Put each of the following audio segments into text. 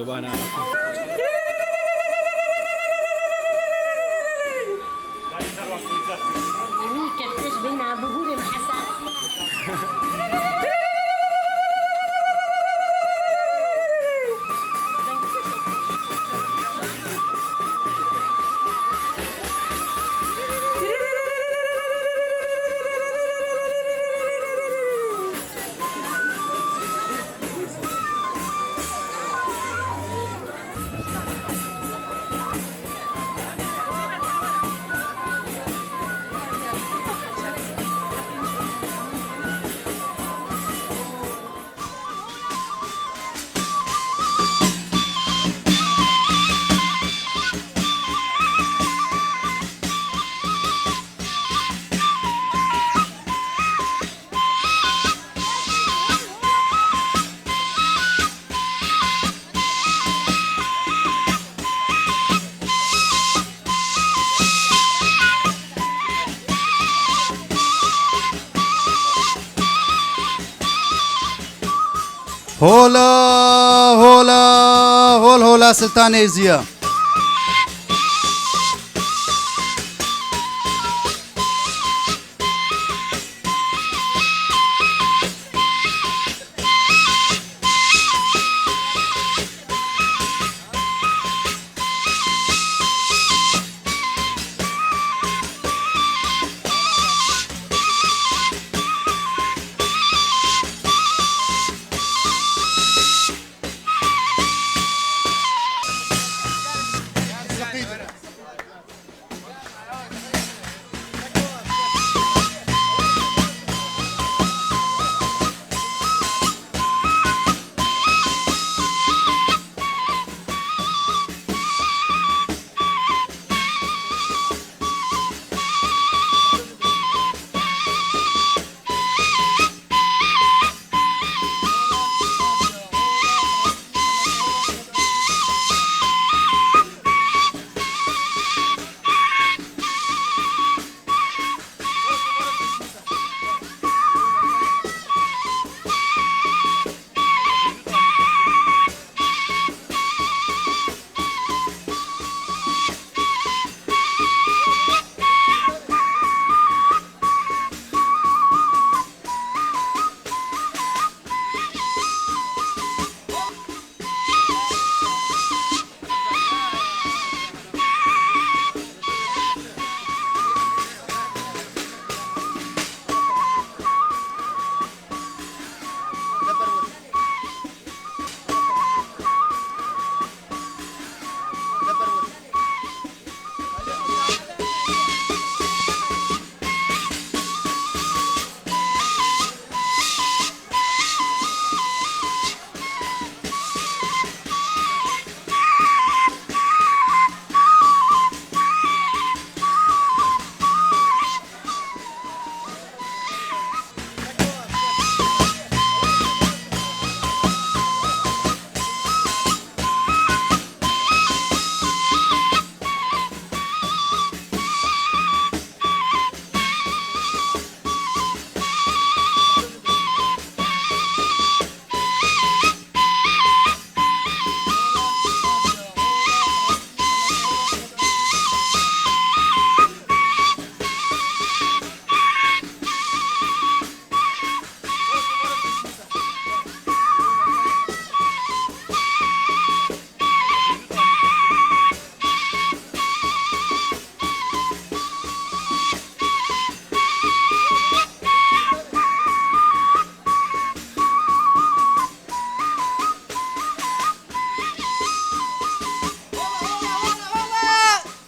تو بقى نعرف. يعني كرتش بين عبور الحسن. هولا هولا هول هولا سلطانيزيا.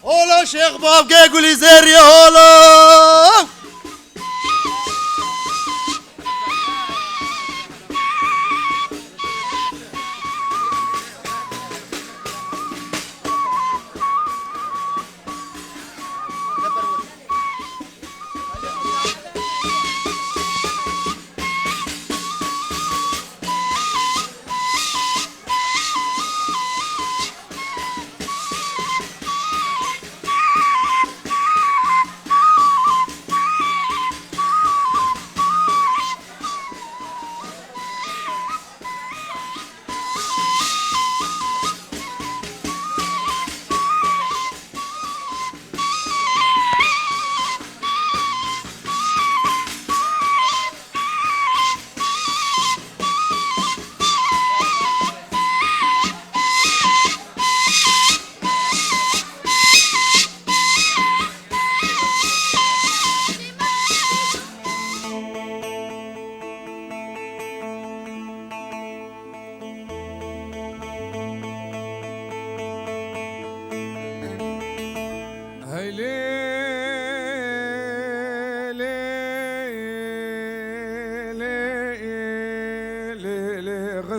هولا شيخ باب قولي زيري هولا.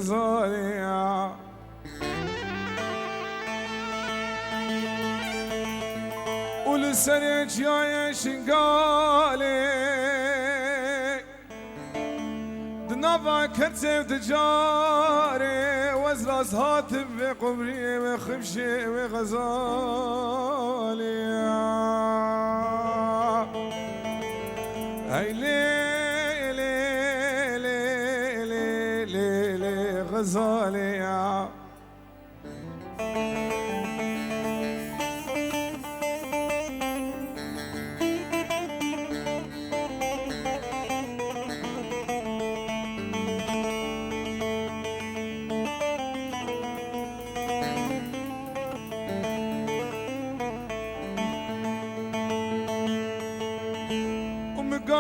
غزالي ولسانك يا شنقالي دنافع كتب تجاري وزراس هاتف في قبري وخفشي وغزالي هاي لي غزالي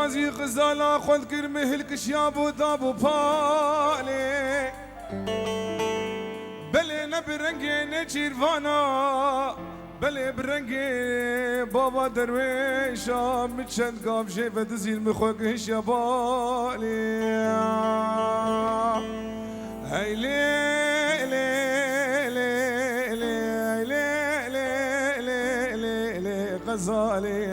غازي غزالة خذ كرمه الكشياب وذاب بالي بلي نبرنجي نجيرفانا بلي برنجي بابا درويشة متشد قاب شيفة تزيل مخوك هشيا بالي هاي لي لي لي لي لي لي لي غزالي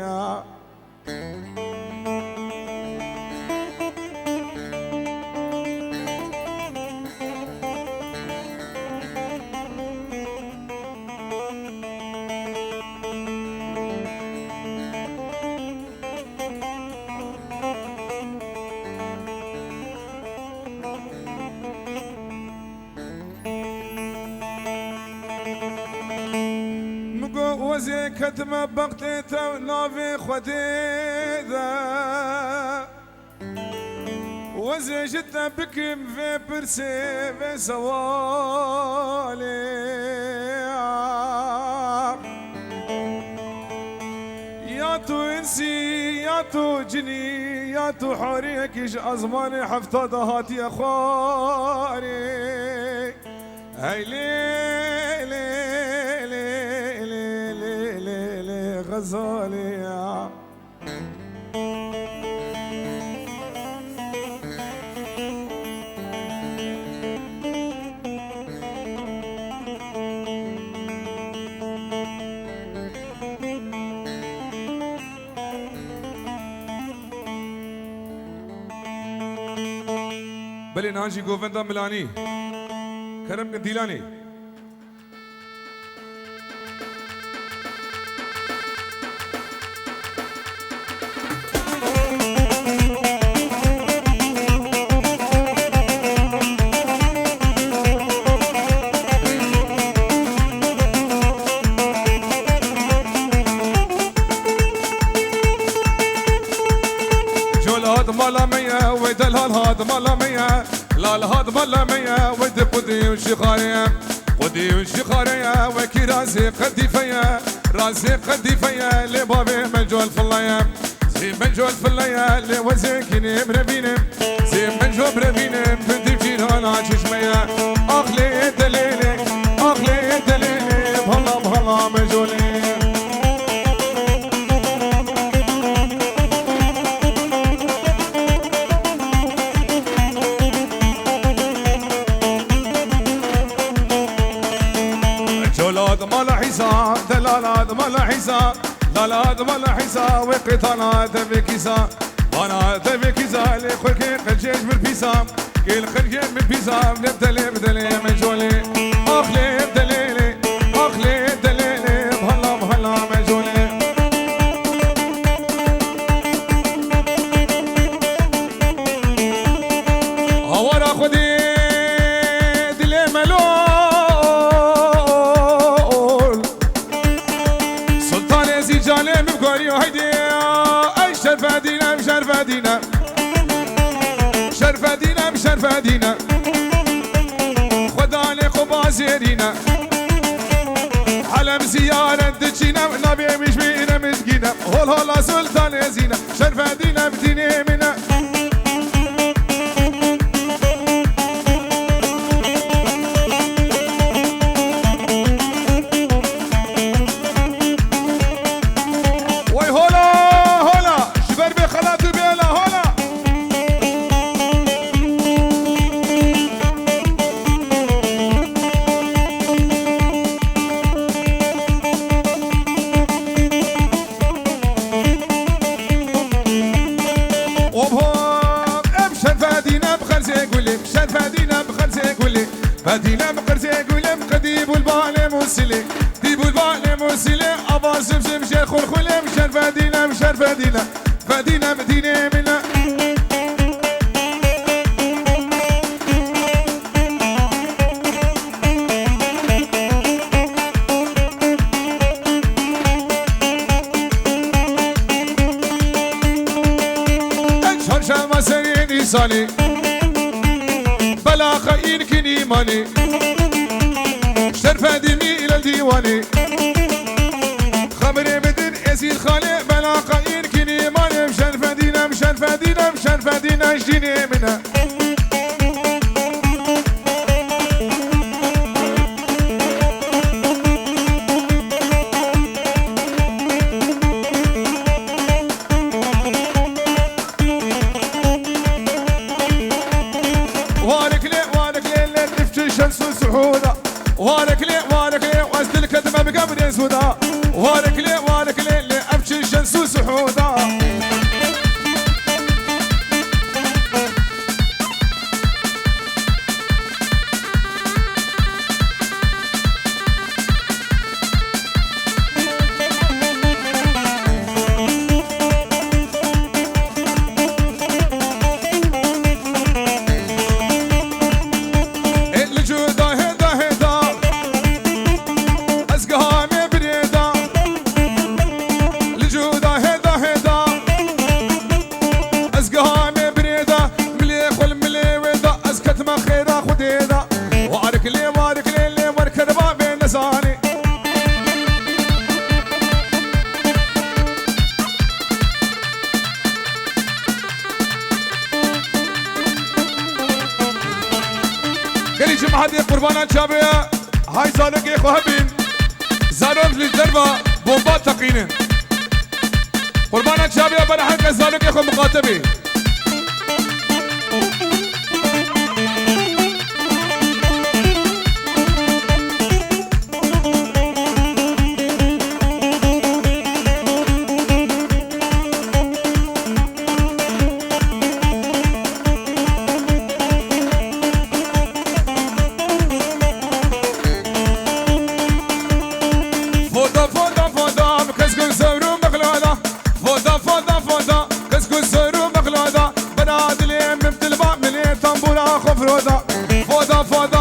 وزي كتمة بقتيته نافي خديدة وزي جتنا بكم في برسي في سوالي يا تو انسي يا تو جني يا تو حوريك ايش ازماني حفتة هاتي يا خواري هاي لي غزالي بلي ناجي گووندا ملاني كرم ديلاني مالا مية ويدل هاد مالا مية لا الهاد مالا مية ويد قدي وشخارية قدي وشخارية وكي راسي قدي فيا راسي قدي فيا لبابي منجول فلايا زي منجول فلايا لوزيكيني مربيني زي منجول مربيني بنتي بجيران عاشش مية أخلي دليلي أخلي دليلي بهلا بهلا منجولي مالا حسا دلالات مالا حسا دلالات مالا حسا وقطانات بكيسا وانا تبكيسا اللي خلقي خلجيش بالبيسا كل خلقي بالبيسا بدلي بدلي من جولي اخلي بدليلي اخلي بدليلي بهلا بهلا من جولي هورا خدي دلي ملو جانب بقولي هيدي اي شرفة دينا بشرفة دينا شرفة دينا بشرفة دينا خداني قبا زيرينا حلم زيارة تجينا نبي مش بينا مسكينا هول هولا سلطان زينة شرفة دينا بديني منا فدينا مقرزي قولم قديب والبالي موسلي ديب والبالي موسلي أبا سمسم شيخ الخلي مشان فدينا مشان فدينا فدينا مدينة منا شرشا مسرين إنساني بلا خير كن إيماني شرف دمي إلى الديواني خبري بدن أزيد خالي بلا خير كن إيماني مشان فدينا مشان فدينا مشان فدينا جيني منها وارك لي واسد الكتمة بقبر سودا وارك لي ابشي الشمس وسحودا قالي جماعة دي قربانا شابية هاي زارك يا خوهبين زارهم للدربة بومبات تقينين قربانا شابية بلا حلقة زارك يا خو مقاتبي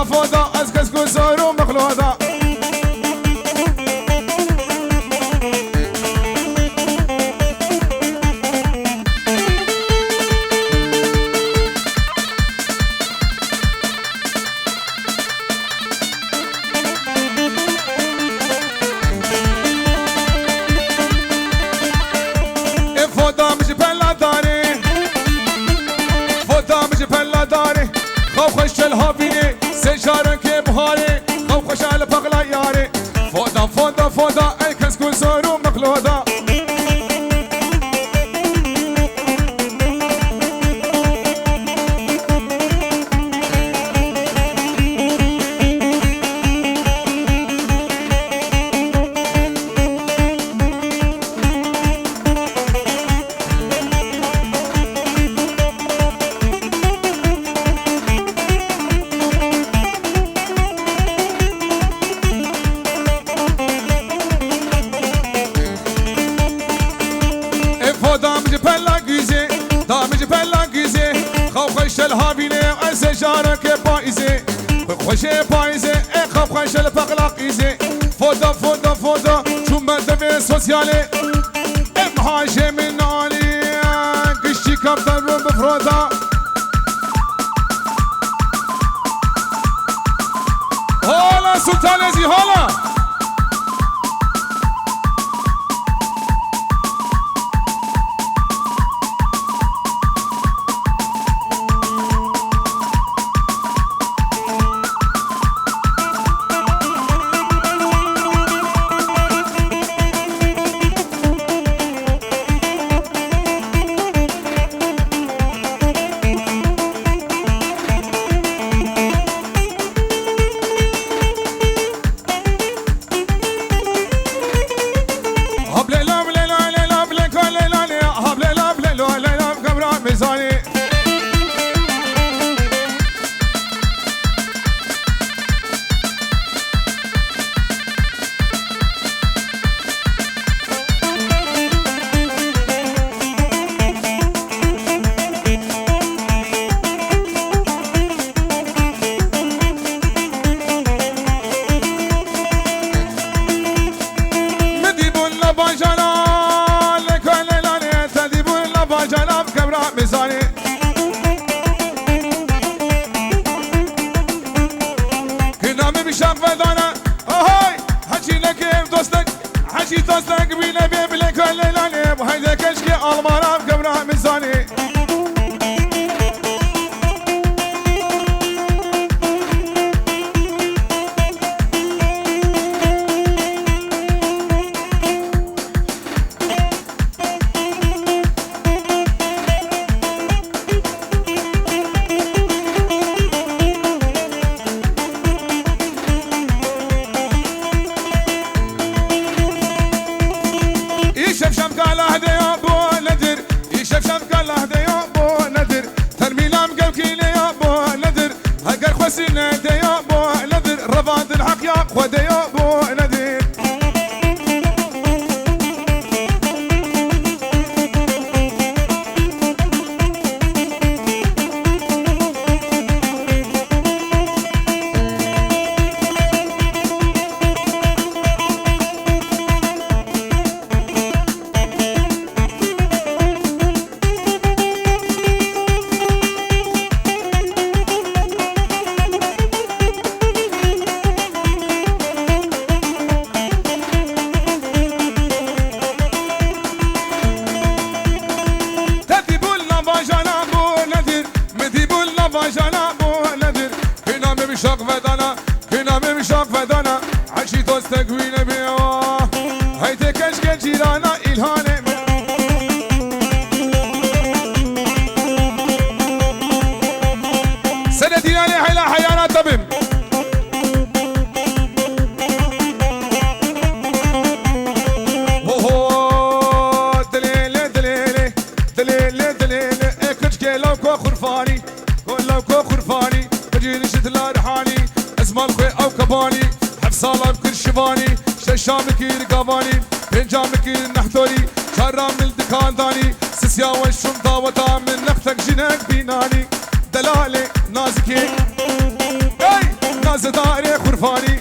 فوضى اسكس كسر ومخلوطة فوضى مش بلا داري فوضى مش بلا داري خوف خش الهابيني سجارك بهاري خوف خش على بغلا ياري فوضى الكس كسر ومخلوطة دامج بلا گیزه خوف خش الهابینه سجارك بايزه خوش بايزه خوف خش البغلاقيزه فوضى شو مدبي سوسيالي مهاجم من علي قشي كابتن بفروضه هلا سلطان زي هلا عشي تصدق بينا بيبلك الليلاني وهيدا كشكي المرا بقبرها ميزاني شامك رقاباني بنجامك نحتوري شرام الدكان داني سسيا والشمطة وطعم نختك جنك بيناني دلالي نازكي اي ناز داري خرفاني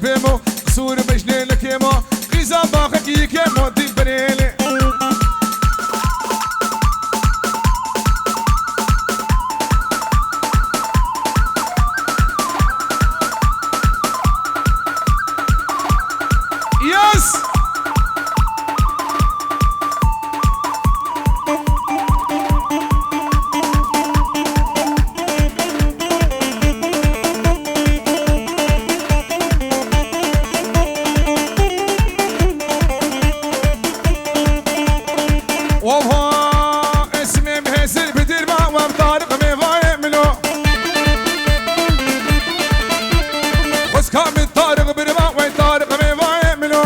Bemo, Sur Bejne Lekemo, Giza Bakaki Kemo, وهو اسمي مهزل بدير ما ومطارق ميفاي منو خس كامل طارق برما وين طارق ميفاي منو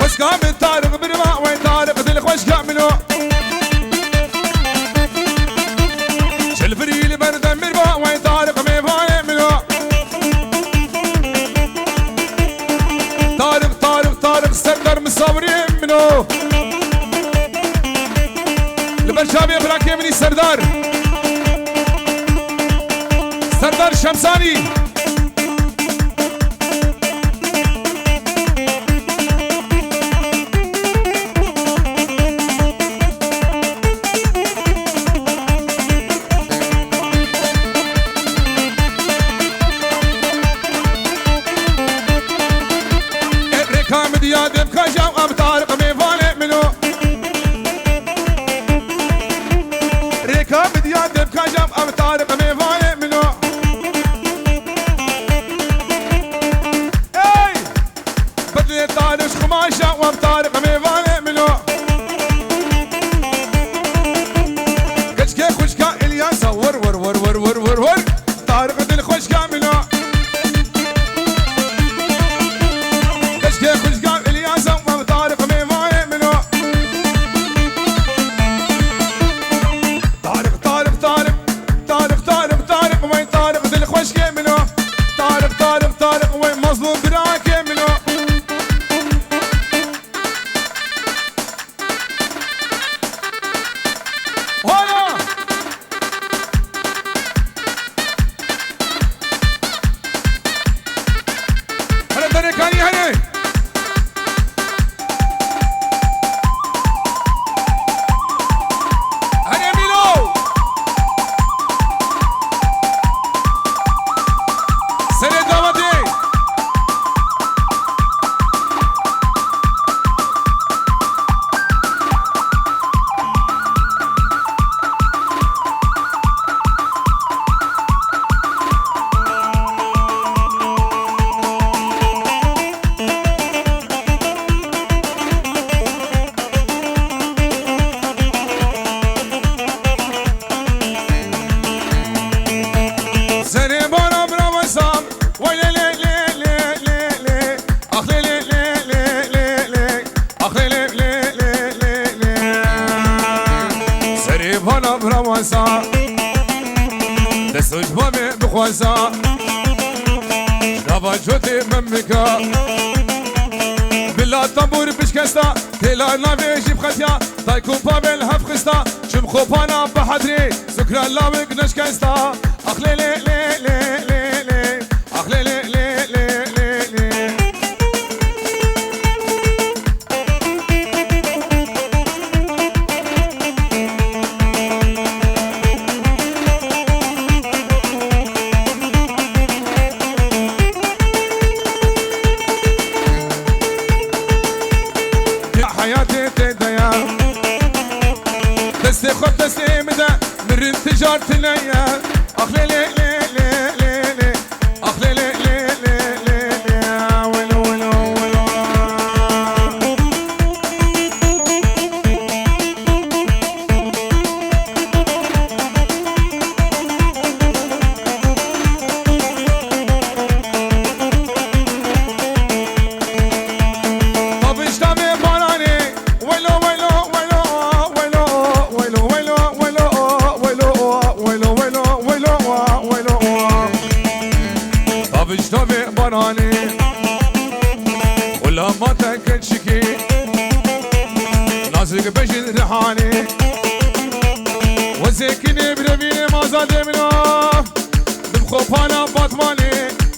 خس كامل طارق برما وين طارق دل خوش كاملو شلفري بردم برما وين طارق ميفاي منو طارق سردار مصابرين منو البرشامي براكي مني سردار شمساني ركام ديادم كجاو ام طارق ميفالي منو ركام ديادم كجاو ام طارق ميفالي منو اي بدلي طارق خماشة وام طارق ميفالي منو كشكي خشكا الياس ور ور ور ور ور ور ور طارق دل خشكا منو دستوش بامي بخوازا شابا جوتي ممكا بلا طنبور بشكستا تلا نافي جيب خسيا تايكون بامي الهف خستا شم خوبانا بحدري سكرا لاوك نشكستا اخلي لي لي لي لي لي اخلي لي لي لي لي لي حياتي تديا دستي خد دستي مدى من تجارتي ليا اخلي لي لي لي لي لي اخلي لي لي لي لي لي ويلو ويلو ويلو طب اشتامي باراني ويلو ويلو ويلو ويلو ويلو ويلو ويلو ويلو ويلو ويلو ويلو ويلو طب اشتامي باراني ولا ما تاكل شكي نازك بجد ريحاني وزيكني برميني ما زاد منه بمخوفانا باطماني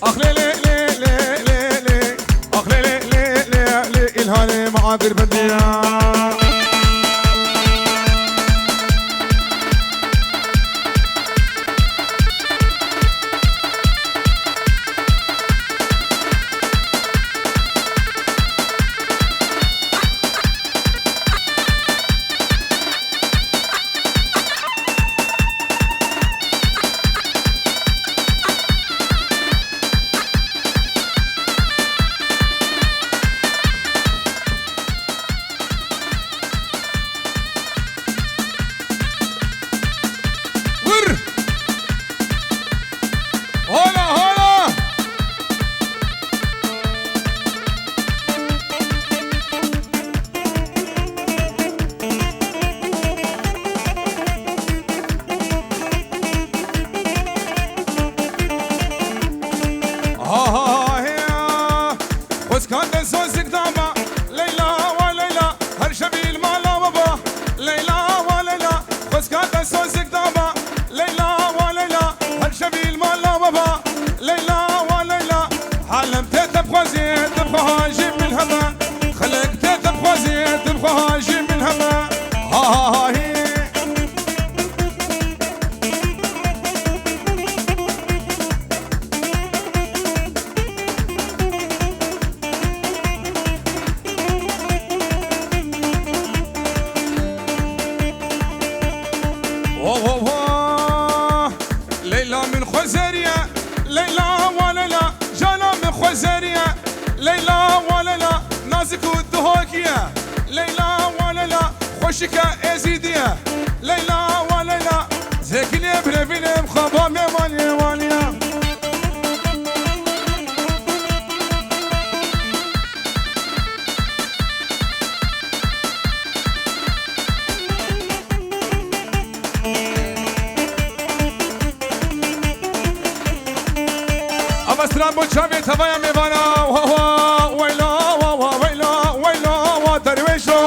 اخلي لي لي لي لي لي اخلي لي لي لي لي الهاني معاقر بديا ليلى وليلى نازك ودهوكية ليلى وليلى خوشك ازيدية ليلى وليلى زكني برفيني مخبامي مالي واليا أبستران بوشامي تبايا ميوانا وهو ويلا وهو ويلا ويلا ودرويشو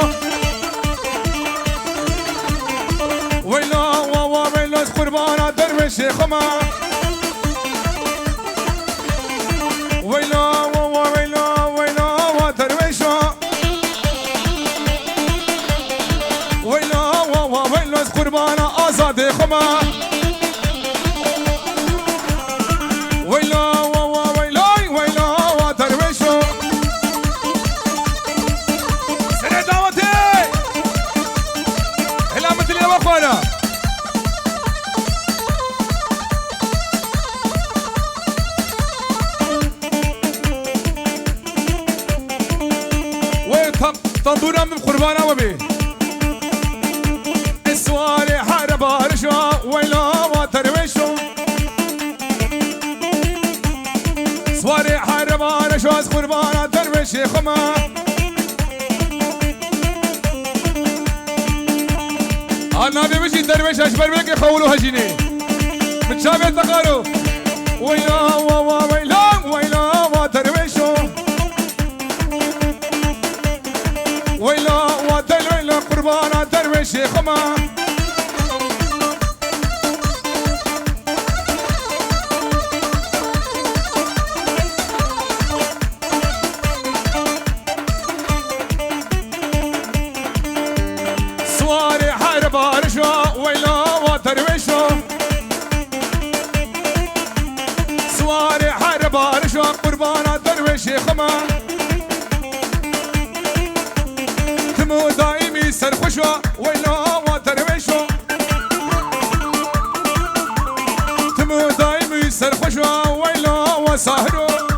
ويلا وهو ويلا قربانا درويشي خما ويلا وهو ويلا ويلا ودرويشو ويلا وهو ويلا قربانا آزادي خما طنبورة من قربانا وبي السواري حارب هرشوا ويلا وترويشوا سواري حارب هرشوا قربانا درويشي خما أنا بيمشي درويش أشبر بيك يخولوا هجيني من شابه تقارو ويلا ويلا ويلا وترويشوا ويلا ودل ويلا قربانا درويشي خما سواري حارب هرشوا ويلا ودرويشو سواري حارب هرشوا قربانا درويشي خما تمو دائمي سرخشوا ويلا وترويشوا تمو دائمي سرخشوا ويلا وسهروا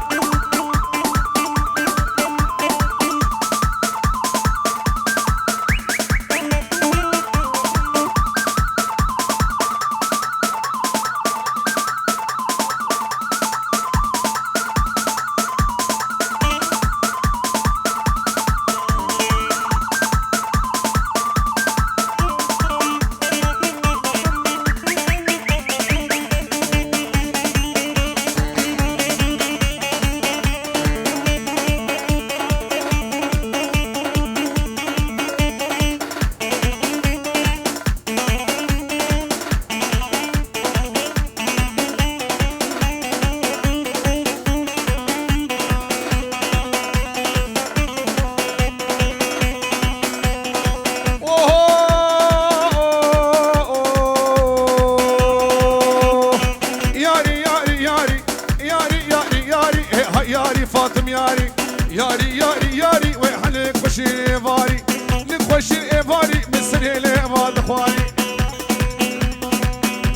ياري فاطم ياري ياري ياري ياري ويحلق خوشي إيفاري لك خوشي إيفاري من سري لإيفاد خواري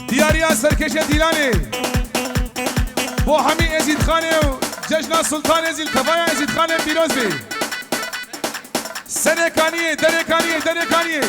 دياري يا سركشة ديلاني بو حمي ازيد خاني وججنا سلطان ازيد كفايا ازيد خاني بيروز بي سنة كانية دري كانية دري كانية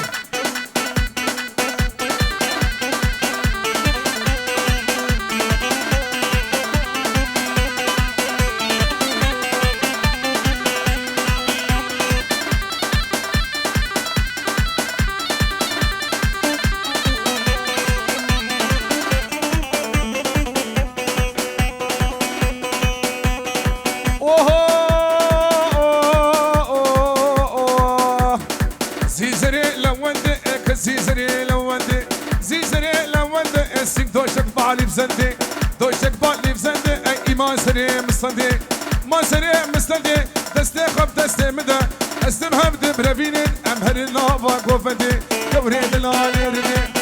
بزندي دوشك بالي بزندي اي ايمان سري مستندي ما سري مستندي دستي خب دستي مدى استمهم دبربين امهر النافا قوفندي دوري دلالي ردي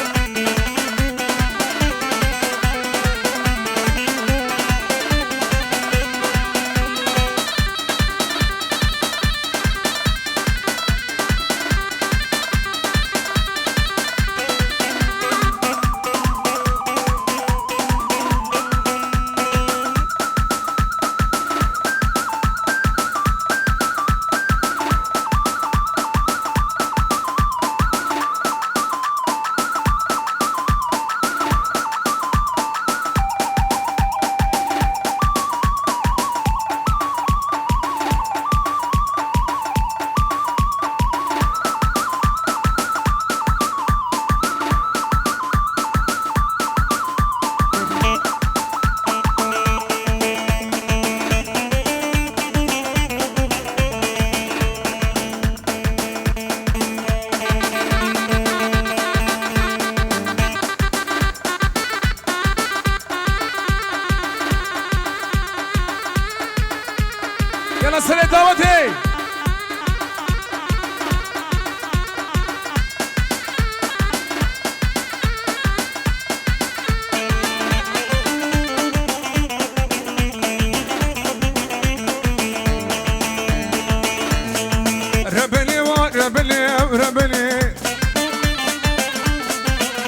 ربلي ربلي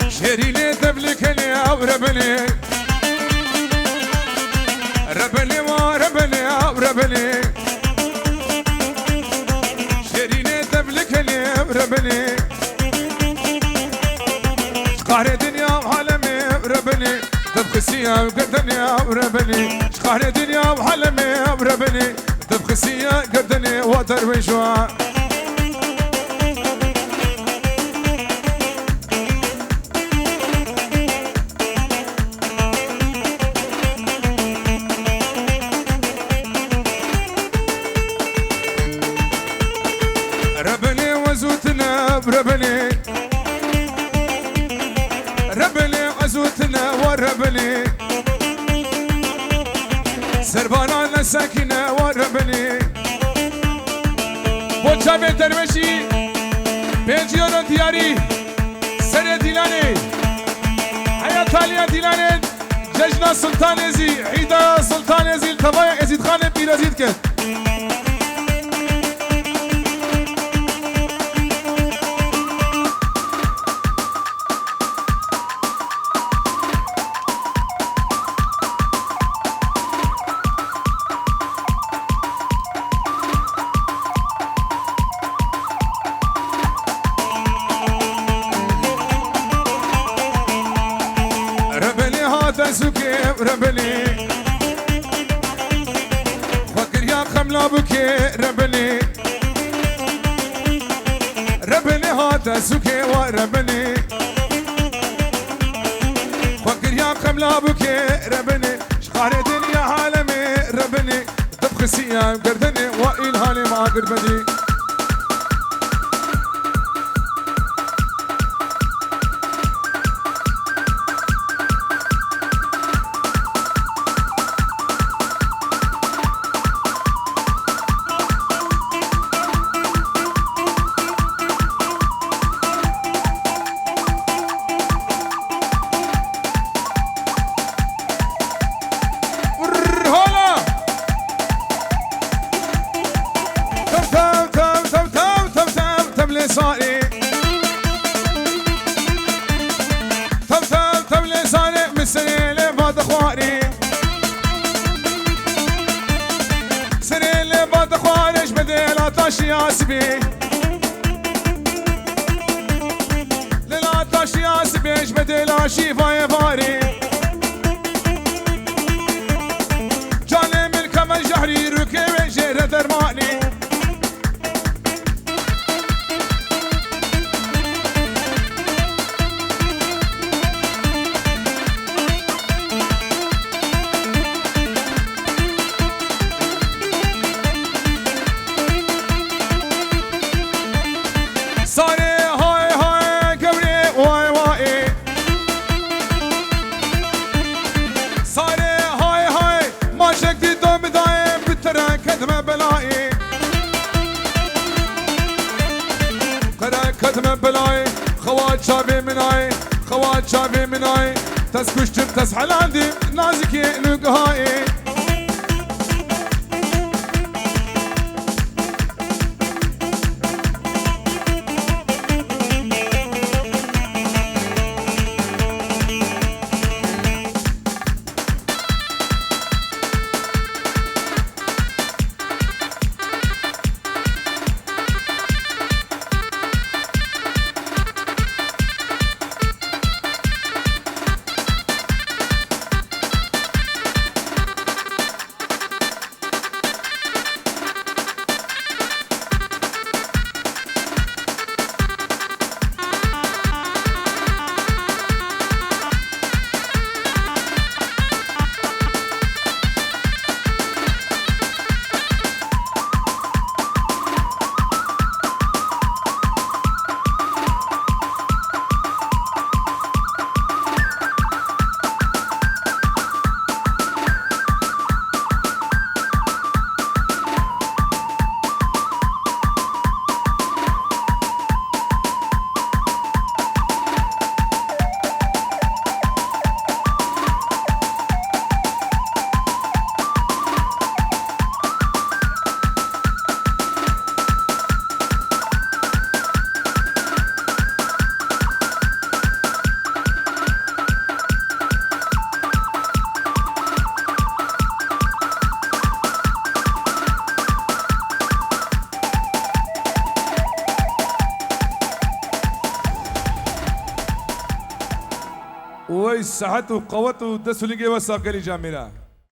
شيريني دبلك يا ربلي ربلي وربلي ربلي شيريني دبلك يا ربلي قهر دنيا وعالمي ربلي تبخسيها وقدني ربلي قهر دنيا وعالمي ربلي تبخسيها قدني وترويشوا ربلي وزوتنا بربلي ربلي وزوتنا وربلي سربانا ساكنة وربلي بوچا دروشي بيجيون دياري سر ديلاني حياة تالية ديلاني ججنا سلطان ازي عيدا سلطان ازي التبايا ازيد خانة بيرازيد كت سوكي ربلي فكر يا خملا بكي ربلي ربلي هذا سوكي وربلي فكر يا خملا بكي ربلي شخار دنيا عالمي ربلي تبخسي يا قردني وإلهاني ما قربني لساني ثم لساني من سنين لبعد اخواني سنين لبعد اخواني ايش بدي لا طاشي ياسبي لا طاشي ياسبي ايش بدي لا شيفا يفاري جاني من كمل جهري ركب جيره درماني صاري هاي هاي قبري واي واي صاري هاي هاي ما شكتي دوم دايم بترى كدمة بلاي قرا كدمة بلاي خوات شابي مناي خوات شابي مناي تسكشتم تسحل عندي نازكي لقهاي وي صحت وقوت ودسولينجي وساقلي جاميرا